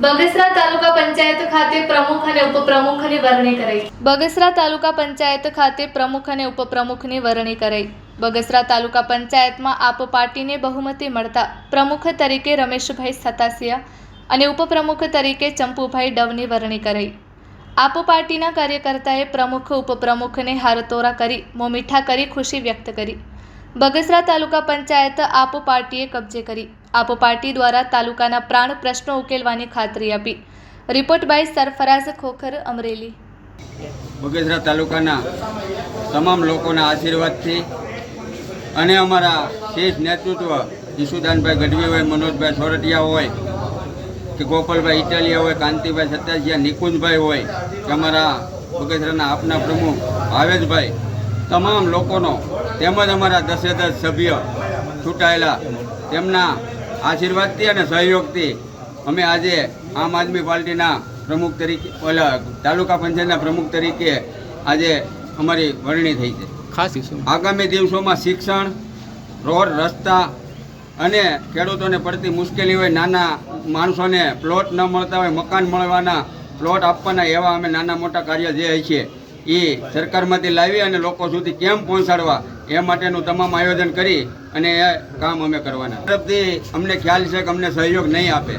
બગસરા તાલુકા પંચાયત ખાતે પ્રમુખ અને ઉપપ્રમુખની વરણી કરાઈ. બગસરા તાલુકા પંચાયત ખાતે પ્રમુખ અને ઉપપ્રમુખની વરણી કરાઈ. બગસરા તાલુકા પંચાયતમાં આપ પાર્ટીને બહુમતી મળતા પ્રમુખ તરીકે રમેશભાઈ સતાસિયા અને ઉપપ્રમુખ તરીકે ચંપુભાઈ ડવની વરણી કરાઈ. આપ પાર્ટીના કાર્યકર્તાએ પ્રમુખ ઉપપ્રમુખને હારતોરા કરી મોં મીઠા કરી ખુશી વ્યક્ત કરી. બગસરા તાલુકા પંચાયત આપ પાર્ટીએ કબજે કરી. આપ પાર્ટી દ્વારા તાલુકાના પ્રાણ પ્રશ્નો ઉકેલવાની ખાતરી આપી. Report by Sarfaraz Khokhar, Amreli. બગસરા તાલુકાના તમામ લોકોના આશીર્વાદથી અને અમારા શીર્ષ નેતૃત્વ ઈશુદાનભાઈ ગઢવી હોય, મનોજભાઈ સોરઠિયા હોય કે ગોપાલભાઈ ઇટાલિયા હોય, કાંતિભાઈ સતાસિયા, નિકુંજભાઈ હોય કે અમારા બગસરાના આપના પ્રમુખ ભાવેશભાઈ, તમામ લોકોનો તેમજ અમારા 10 સભ્ય ચૂંટાયેલા તેમના આશીર્વાદથી અને સહયોગથી અમે આજે આમ આદમી પાર્ટીના પ્રમુખ તરીકે તાલુકા પંચાયતના પ્રમુખ તરીકે આજે અમારી વરણી થઈ છે. ખાસ આગામી દિવસોમાં શિક્ષણ, રોડ, રસ્તા અને ખેડૂતોને પડતી મુશ્કેલી હોય, નાના માણસોને પ્લોટ ન મળતા હોય, મકાન મળવાના પ્લોટ આપવાના, એવા અમે નાના મોટા કાર્ય જે છે એ સરકારમાંથી લાવી અને લોકો સુધી કેમ પહોંચાડવા એ માટેનું તમામ આયોજન કરી અને એ કામ અમે કરવાના. તરફથી અમને ખ્યાલ છે કે અમને સહયોગ નહીં આપે,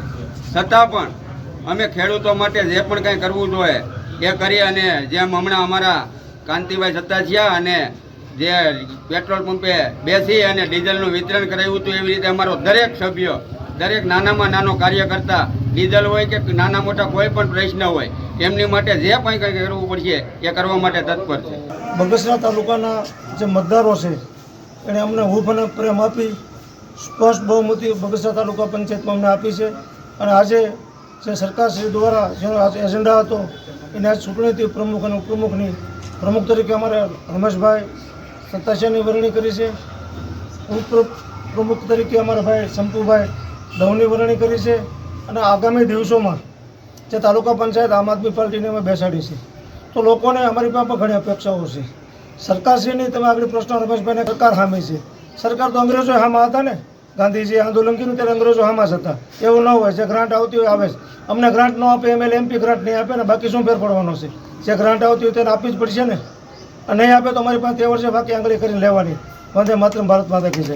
છતાં પણ અમે ખેડૂતો માટે જે પણ કંઈ કરવું જોઈએ એ કરી અને જેમ હમણાં અમારા કાંતિભાઈ સતાસિયા અને જે પેટ્રોલ પંપે બેસી અને ડીઝલનું વિતરણ કરાવ્યું હતું, એવી રીતે અમારો દરેક સભ્ય, દરેક નાનામાં નાનો કાર્યકર્તા, ડીઝલ હોય કે નાના મોટા કોઈ પણ પ્રશ્ન હોય, એમની માટે જે પણ કંઈ કરવું પડશે એ કરવા માટે તત્પર છે. બગસરા તાલુકાના જે મતદારો છે એણે અમને હૂંફ અને પ્રેમ આપી સ્પષ્ટ બહુમતી બગસરા તાલુકા પંચાયતમાં અમને આપી છે. અને આજે જે સરકારશ્રી દ્વારા જેનો એજન્ડા હતો એને આજ ચૂંટણીથી પ્રમુખ અને ઉપપ્રમુખની પ્રમુખ તરીકે અમારે રમેશભાઈ સતાસિયાની વરણી કરી છે. ઉપપ્રમુખ તરીકે અમારા ભાઈ ચંપુભાઈ ડવની વરણી કરી છે. અને આગામી દિવસોમાં જે તાલુકા પંચાયત આમ આદમી પાર્ટીને અમે બેસાડી છે, તો લોકોને અમારી પાસે ઘણી અપેક્ષાઓ છે. સરકારશ્રીની તમે આગળ પ્રશ્ન રમેશભાઈને સરકાર સામે છે. સરકાર તો અંગ્રેજો સામા હતા ને, ગાંધીજી આંદોલન કર્યું ત્યારે અંગ્રેજો સામા જ હતા. એવું ન હોય, જે ગ્રાન્ટ આવતી હોય આવે છે. અમને ગ્રાન્ટ ન આપે, એમએલએ MP ગ્રાન્ટ નહીં આપે ને બાકી શું ફેર પડવાનો છે? જે ગ્રાન્ટ આવતી હોય તેને આપવી જ પડશે ને. અને નહીં આપે તો અમારી પાસે તે વર્ષે બાકી આંગળી કરીને લેવાની. વંદે માતરમ, ભારત માતા કી જય.